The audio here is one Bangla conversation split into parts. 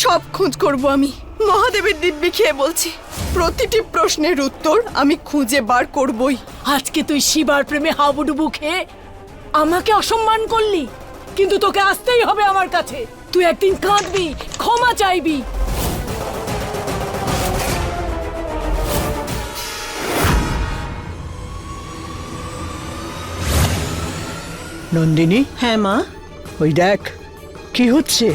সব খোঁজ করব আমি। মহাদেবের দিব্যি খেয়ে বলছি, প্রতিটি প্রশ্নের উত্তর আমি খুঁজে বার করবই। আজকে তুই শিবার প্রেমে হাবুডুবু খেয়ে আমাকে অসম্মান করলি, কিন্তু তোকে আসতেই হবে আমার কাছে। তুই একদিন কাঁদবি, ক্ষমা চাইবি। নন্দিনী, হ্যাঁ মা। ওই দেখ কি হচ্ছে।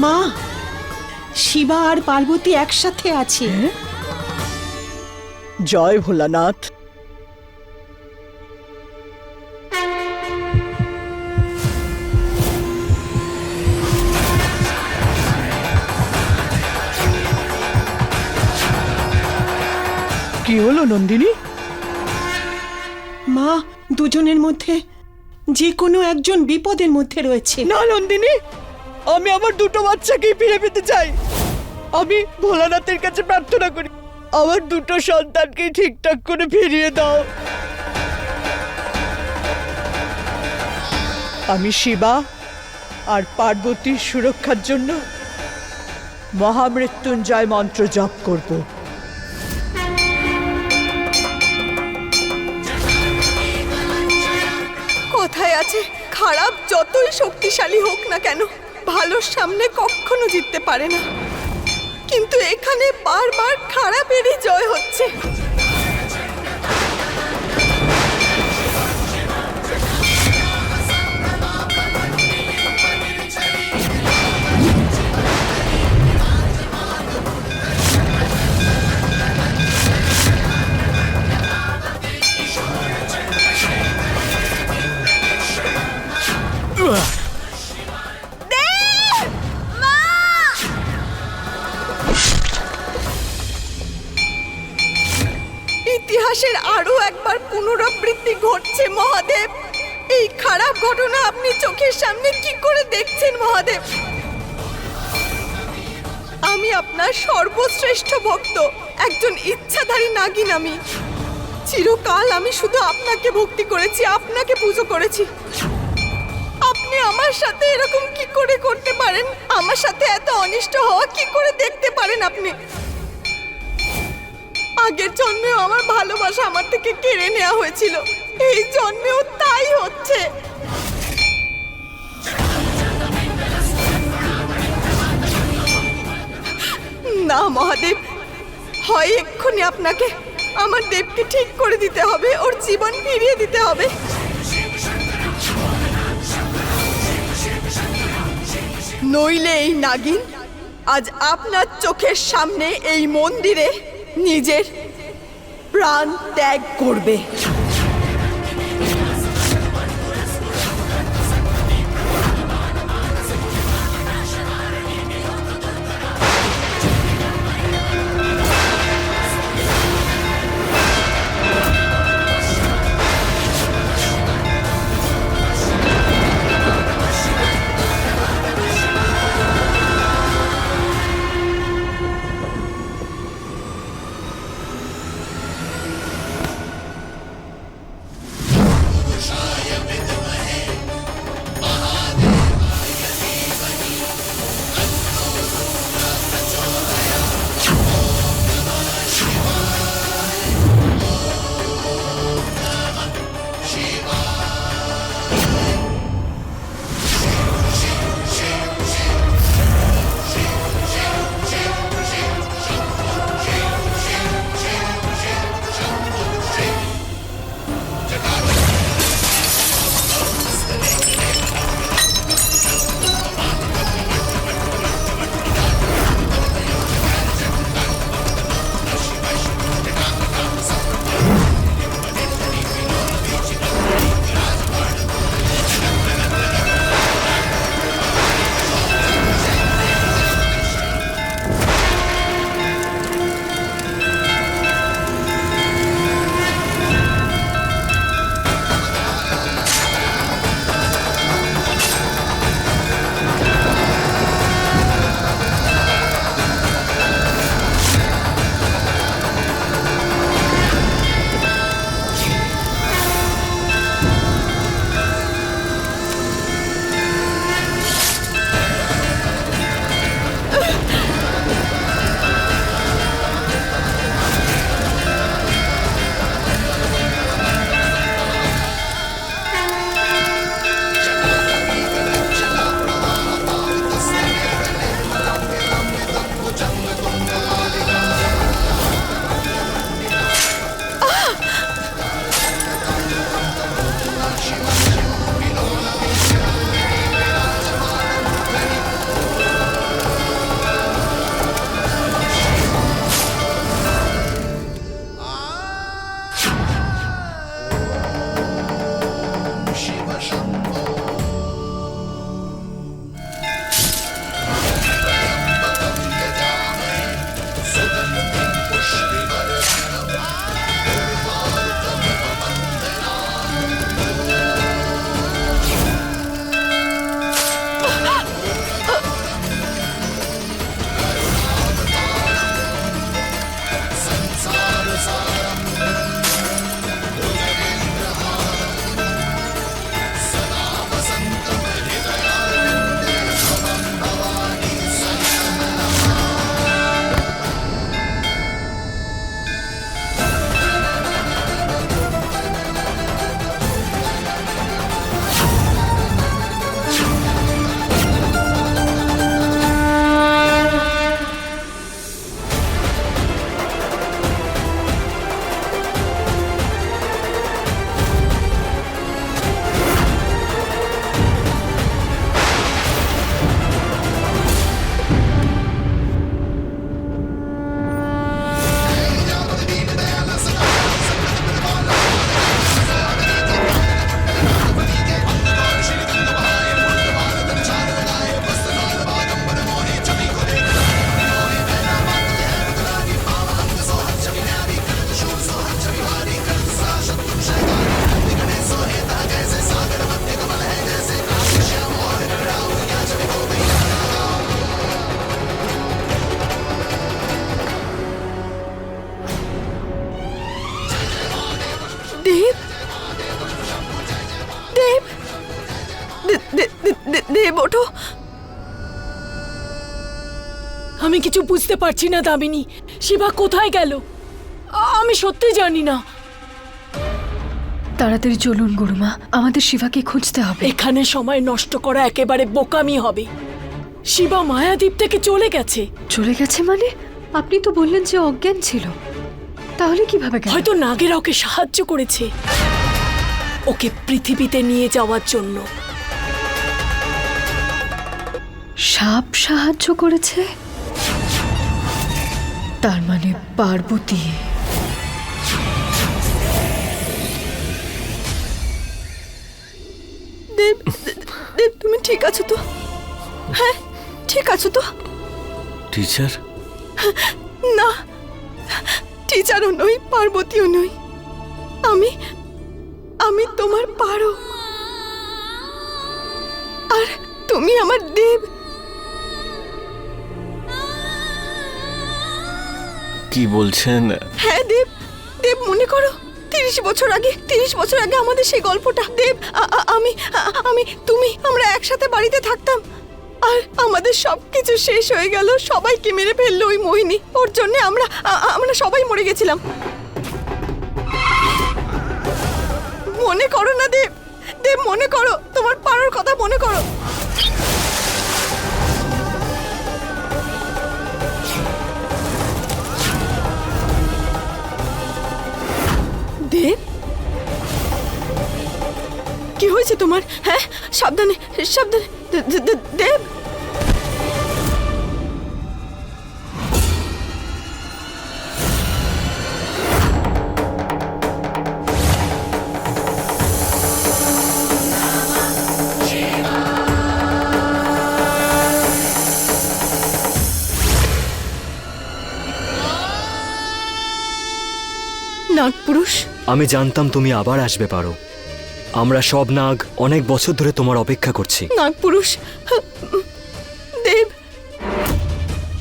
মা, শিবা আর পার্বতী একসাথে আছে। জয় ভোলানাথ। কি হলো নন্দিনী? মা, দুজনের মধ্যে যে কোনো একজন বিপদের মধ্যে রয়েছে। না নন্দিনী, আমি আমার দুটো বাচ্চাকেই ফিরে পেতে চাই। আমি ভোলানাথের কাছে প্রার্থনা করি, আমার দুটো সন্তানকে ঠিকঠাক করে ফিরিয়ে দাও। আমি শিবা আর পার্বতীর সুরক্ষার জন্য মহামৃত্যুঞ্জয় মন্ত্র জপ করব। কথায় আছে, খারাপ যতই শক্তিশালী হোক না কেন, ভালোর সামনে কখনো জিততে পারে না। কিন্তু এখানে বারবার খারাপেরই জয় হচ্ছে। ইতিহাসের আরো একবার পুনরাবৃত্তি ঘটছে মহাদেব। এই খারাপ ঘটনা আপনি চোখের সামনে কি করে দেখছেন মহাদেব? আমি আপনার সর্বশ্রেষ্ঠ ভক্ত, একজন ইচ্ছাধারী নাগিন। আমি চিরকাল আমি শুধু আপনাকে ভক্তি করেছি, আপনাকে পুজো করেছি। আপনি আমার সাথে এরকম কি করে করতে পারেন? আমার সাথে এত অনিষ্ট হওয়া কি করে দেখতে পারেন আপনি? আগের জন্মেও আমার ভালোবাসা আমার থেকে কেড়ে নেওয়া হয়েছিল, এই জন্মেও তাই হচ্ছে। না মহাদেব, হয় এক্ষুনি আপনাকে আমার দেবকে ঠিক করে দিতে হবে, ওর জীবন ফিরিয়ে দিতে হবে। নইলে এই নাগিন আজ আপনার চোখের সামনে এই মন্দিরে নিজের প্রাণ ত্যাগ করবে। আমি কিছু বুঝতে পারছি না দামিনী। শিবা কোথায় গেল আমি সত্যি জানি না। তাড়াতাড়ি চলুন গুরুমা, আমাদের শিবাকে খুঁজতে হবে। এখানে সময় নষ্ট করা একেবারে বোকামি হবে। শিবা মায়াদ্বীপ থেকে চলে গেছে। চলে গেছে মানে? আপনি তো বললেন যে অজ্ঞান ছিল, তাহলে কিভাবে গেল? হয়তো নাগেরা ওকে সাহায্য করেছে ওকে পৃথিবীতে নিয়ে যাওয়ার জন্য। সাপ সাহায্য করেছে? তার মানে পার্বতী। দেব, দেব তুমি ঠিক আছো তো? হ্যাঁ ঠিক আছো তো? টিচার? না, টিচারও নই, পার্বতীও নই। আমি আমি তোমার পারো, আর তুমি আমার দেব। কি বলছেন? হ্যাঁ দেব, দেব মনে করো 30 বছর আগে আমাদের সেই গল্পটা। দেব, আমি তুমি আমরা একসাথে বাড়িতে থাকতাম, আর আমাদের সবকিছু শেষ হয়ে গেল। সবাইকে মেরে ফেললো ওই মোহিনী। ওর জন্য আমরা সবাই মরে গেছিলাম। মনে করো না দেব, দেব মনে করো, তোমার পারোর কথা মনে করো। দেব, কি হয়েছে তোমার? হ্যাঁ সাবধানে সাবধানে। দেব, নাগপুরুষ, আমি জানতাম তুমি আবার আসবে পারো। আমরা সব নাগ অনেক বছর ধরে তোমার অপেক্ষা করছি। নাগপুরুষ। দেব,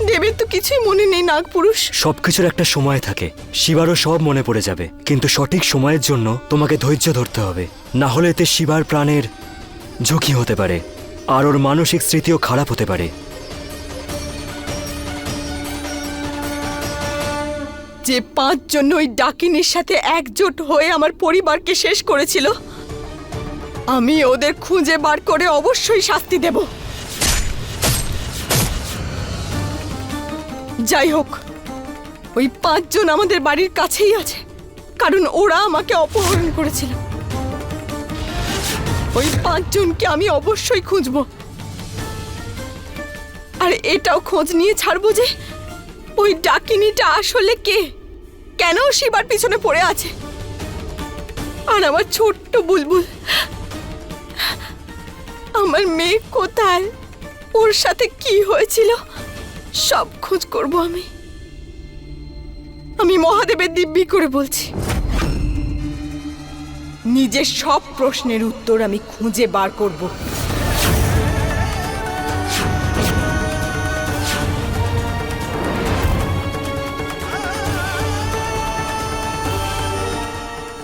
দেবের তো কিছুই মনে নেই নাগপুরুষ। সবকিছুর একটা সময় থাকে, শিবারও সব মনে পড়ে যাবে, কিন্তু সঠিক সময়ের জন্য তোমাকে ধৈর্য ধরতে হবে। না হলে এতে শিবার প্রাণের ঝুঁকি হতে পারে, আর ওর মানসিক স্মৃতিও খারাপ হতে পারে। যে 5 জন ওই ডাকিনীর সাথে একজোট হয়ে আমার পরিবারকে শেষ করেছিল, আমি ওদের খুঁজে বার করে অবশ্যই শাস্তি দেব। যাই হোক, ওই 5 জন আমাদের বাড়ির কাছেই আছে, কারণ ওরা আমাকে অপহরণ করেছিল। ওই 5 জনকে আমি অবশ্যই খুঁজবো, আর এটাও খোঁজ নিয়ে ছাড়বো যে ওই ডাকিনীটা আসলে কে, কেন শিবার পিছনে পড়ে আছে, আর আমার ছোট্ট বুলবুল, আমার মেয়ে কোথায়, ওর সাথে কি হয়েছিল, সব খোঁজ করব আমি মহাদেবের দিব্যি করে বলছি। নিজের সব প্রশ্নের উত্তর আমি খুঁজে বার করব।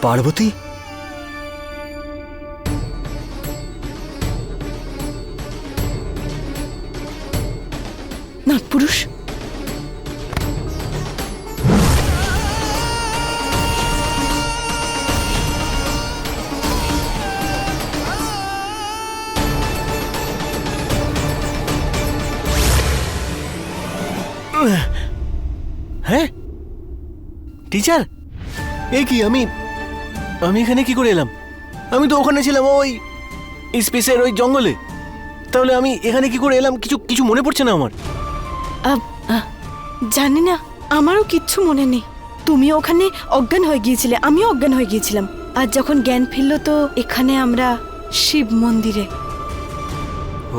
পার্বতী, নাগপুরুষ, হ্যাঁ টিচার, এ কি আমি এখানে কি করে এলাম? আমি তো ওখানে ছিলাম ওই স্পেসের ওই জঙ্গলে। তাহলে আমি এখানে কি করে এলাম? কিছু মনে পড়ছে না আমার। জানি না, আমারও কিচ্ছু মনে নেই। তুমি ওখানে অজ্ঞান হয়ে গিয়েছিলে, আমিও অজ্ঞান হয়ে গিয়েছিলাম। আর যখন জ্ঞান ফিরল তো এখানে আমরা শিব মন্দিরে।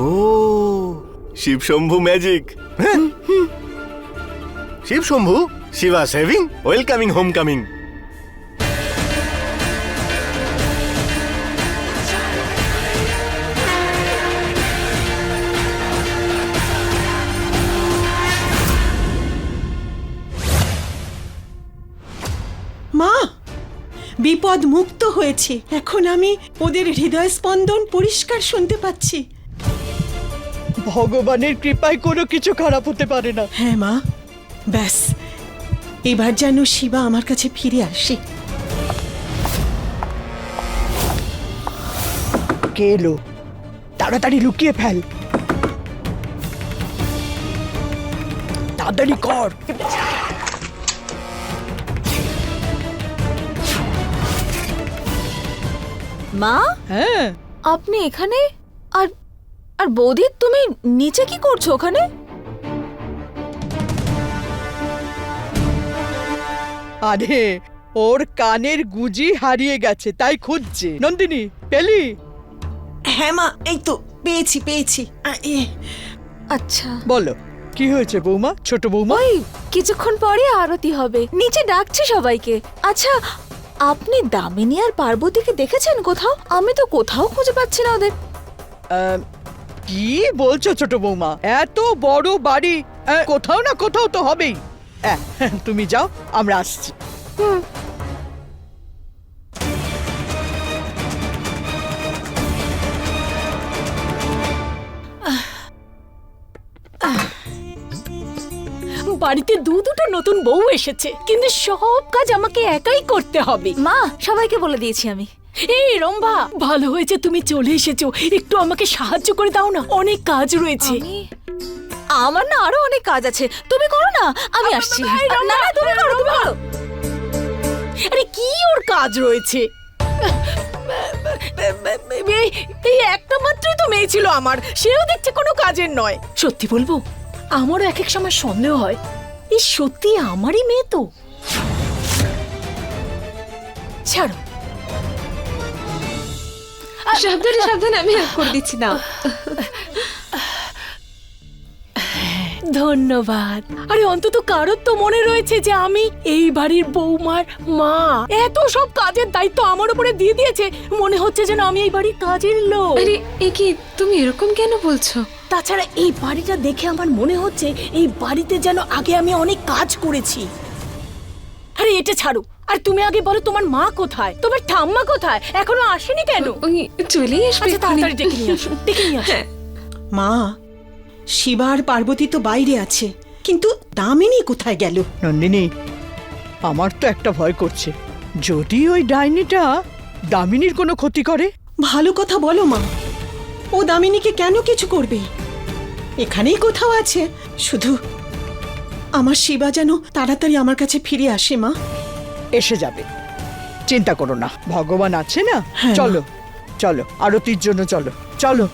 ও, শিব শম্ভু ম্যাজিক। হ্যাঁ, Shiva Shambhu, Shiva saving, welcoming, home coming. মা, বিপদ মুক্ত হয়েছে। এখন আমি ওদের হৃদয় স্পন্দন পরিষ্কার শুনতে পাচ্ছি। ভগবানের কৃপায় কোনো কিছু খারাপ হতে পারে না। হ্যাঁ মা, ব্যাস এবার যেন শিবা আমার কাছে ফিরে আসে। কে এলো? তাড়াতাড়ি লুকিয়ে ফেল, তাড়াতাড়ি কর। মা, হ্যাঁ, আপনি এখানে? আর আর বৌদি, তুমি নিচে কি করছো ওখানে? আরে ওর কানের গুজি হারিয়ে গেছে, তাই খুঁজছে। নন্দিনী, পেলি? হ্যাঁ মা, এই তো পেয়েছি পেয়েছি। আচ্ছা, বলো কি হয়েছে বৌমা, ছোট বৌমা? ওই কিছুক্ষণ পরে আরতি হবে, নিচে ডাকছি সবাইকে। আচ্ছা, আপনি দামিনী আর পার্বতীকে দেখেছেন কোথাও? আমি তো কোথাও খুঁজে পাচ্ছি না ওদের। কি বলছো ছোট বৌমা? এত বড় বাড়ি, কোথাও না কোথাও তো হবেই। তুমি যাও, আমরা আসছি। বাড়িতে দুটো নতুন বউ এসেছে, কিন্তু সব কাজ আমাকে একাই করতে হবে। মা, সবাইকে বলে দিয়েছি আমি। এই রম্ভা, ভালো হয়েছে তুমি চলে এসেছো, একটু আমাকে সাহায্য করে দাও না, অনেক কাজ রয়েছে। আমার না আরো অনেক কাজ আছে, তুমি করো না, আমি আসছি। না না, তুমি করো, তুমি করো। আরে কি ওর কাজ রয়েছে? এই একটা মাত্রই তো মেয়ে ছিল আমার, সেও দেখছে কোনো কাজের নয়। সত্যি বলবো, আমারও এক এক সময় সন্দেহ হয়, এই সত্যি আমারই মেয়ে তো। ছাড়ো, সাবধানে সাবধানে, আমি হেল্প করে দিচ্ছি না। ধন্যবাদ। আরে অন্তত কারোর তো মনে রয়েছে যে আমি এই বাড়ির বৌমার মা। এত সব কাজের দায়িত্ব আমার উপরে দিয়ে দিয়েছে, মনে হচ্ছে যেন আমি এই বাড়ির কাজের লোক। আরে এ কি, তুমি এরকম কেন বলছো? তাছাড়া এই বাড়িটা দেখে আমার মনে হচ্ছে এই বাড়িতে যেন আগে আমি অনেক কাজ করেছি। আরে এটা ছাড়ো, আর তুমি আগে বলো তোমার মা কোথায়, তোমার ঠাম্মা কোথায়, এখনো আসেনি কেন? ওই চলেই আসবে। আচ্ছা তাড়াতাড়ি ডেকে নিয়ে আসো, ডেকে নিয়ে আসো। মা, শিবা আর পার্বতী তো বাইরে আছে, কিন্তু দামিনী কোথায় গেল? নন্দিনী, আমার তো একটা ভয় করছে, যদি ওই ডাইনিটা দামিনীর কোনো ক্ষতি করে। ভালো কথা বলো মা, ও দামিনীকে কেন কিছু করবে? এখানেই কোথাও আছে। শুধু আমার শিবা যেন তাড়াতাড়ি আমার কাছে ফিরে আসে মা। এসে যাবে, চিন্তা করো না, ভগবান আছে না। হ্যাঁ। চলো চলো, আরতির জন্য চলো চলো।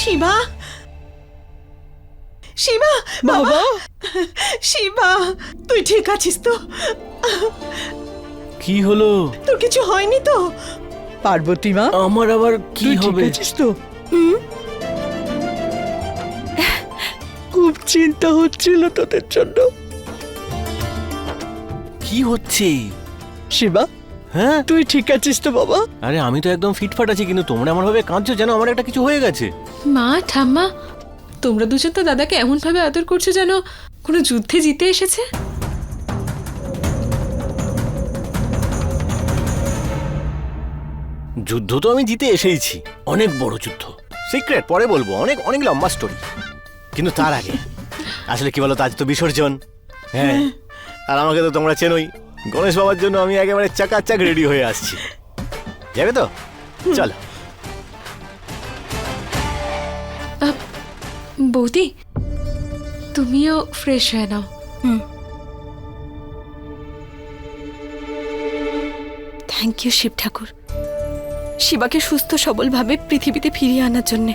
শিবা, শিবা, বাবা, শিবা, তুই ঠিক আছিস তো? কি হলো? তোর কিছু হয়নি তো? পার্বতী মা, আমার আবার কি তুই ঠিক হবে? আছিস তো? খুব চিন্তা হচ্ছিল তোদের জন্য। কি হচ্ছে? শিবা, হ্যাঁ, তুই ঠিক আছিস তো বাবা? আরে আমি তো একদম ফিটফাট আছি, কিন্তু তোমরা আমার ভাবে কাঁদছো যেন আমার একটা কিছু হয়ে গেছে। মা ঠাম্মা, তোমরা দুজন তো দাদাকে এমন ভাবে আদর করছো যেন কোনো যুদ্ধে জিতে এসেছে। যুদ্ধ তো আমি জিতে এসেইছি, অনেক বড় যুদ্ধ। সিক্রেট পরে বলবো, অনেক অনেক লম্বা স্টোরি। কিন্তু তার আগে আসলে কি বলতো, আজ তো বিসর্জন। হ্যাঁ, আর আমাকে তো তোমরা চেনোই, গণেশ বাবার জন্য আমি একেবারে চাকাচাক রেডি হয়ে আসছি। যাবে তো? চলো। বৌদি, তুমিও ফ্রেশ হয়ে নাও। থ্যাংক ইউ শিব ঠাকুর, শিবাকে সুস্থ সবলভাবে পৃথিবীতে ফিরিয়ে আনার জন্যে।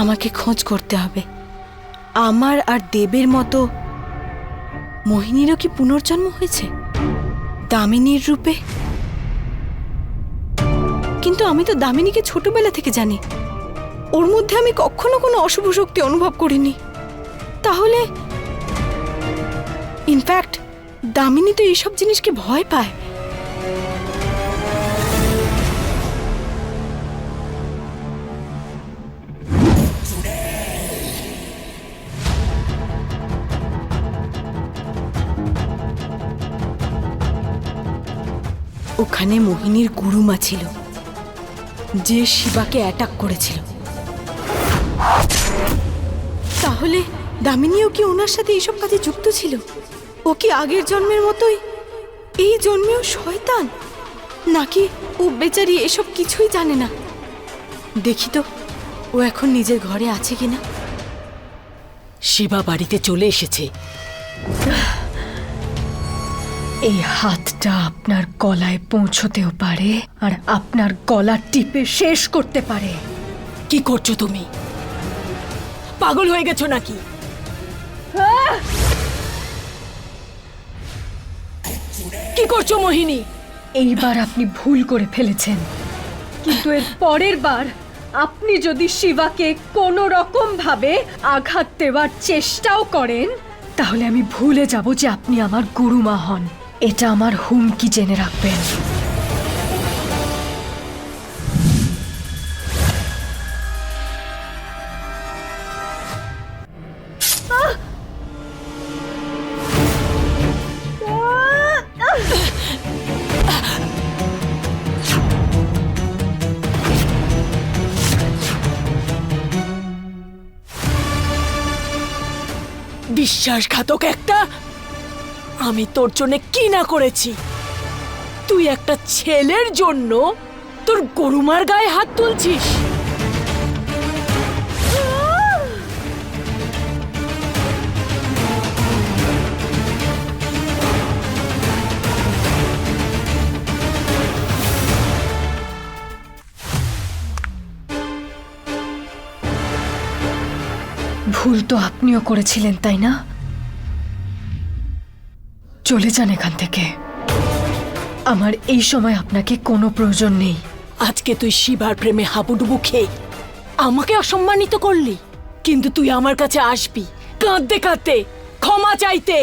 আমাকে খোঁজ করতে হবে। আমার আর দেবের মতো মোহিনীরও কি পুনর্জন্ম হয়েছে দামিনীর রূপে? কিন্তু আমি তো দামিনীকে ছোটবেলা থেকে জানি, ওর মধ্যে আমি কখনো কোনো অশুভ শক্তি অনুভব করিনি। তাহলে ইনফ্যাক্ট দামিনী তো এইসব জিনিসকে ভয় পায়। ওখানে মোহিনীর গুরুমা ছিল, যে শিবাকে অ্যাটাক করেছিল। তাহলে দামিনীও কি ওনার সাথে এইসব কাজে যুক্ত ছিল? ও কি আগের জন্মের মতোই এই জন্মেও শয়তান, নাকি ও বেচারি এসব কিছুই জানে না? দেখি তো ও এখন নিজের ঘরে আছে কিনা। শিবা বাড়িতে চলে এসেছে। এই হাতটা আপনার গলায় পৌঁছতেও পারে আর আপনার গলা টিপে শেষ করতে পারে। কি করছো তুমি? পাগল হয়ে গেছো নাকি? কি করছো মোহিনী? এইবার আপনি ভুল করে ফেলেছেন, কিন্তু এর পরের বার আপনি যদি শিবাকে কোনো রকম ভাবে আঘাত দেওয়ার চেষ্টাও করেন, তাহলে আমি ভুলে যাব যে আপনি আমার গুরুমা হন। এটা আমার হুমকি, জেনে রাখবেন। বিশ্বাসঘাতক একটা! আমি তোর জন্য কি না করেছি! তুই একটা ছেলের জন্য তোর গরুমার গায়ে হাত তুলছিস! ভুল তো আপনিও করেছিলেন, তাই না? চলে যান এখান থেকে। আমার এই সময় আপনাকে কোনো প্রয়োজন নেই। আজকে তুই শিবার প্রেমে হাবুডুবু খেয়ে আমাকে অসম্মানিত করলি, কিন্তু তুই আমার কাছে আসবি কাঁদতে কাঁদতে ক্ষমা চাইতে।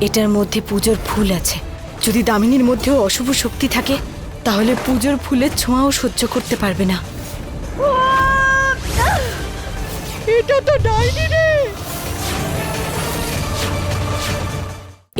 এটার মধ্যে পুজোর ফুল আছে। যদি দামিনীর মধ্যেও অশুভ শক্তি থাকে, তাহলে পুজোর ফুলের ছোঁয়াও সহ্য করতে পারবে না। এটা তো ডাইনি রে।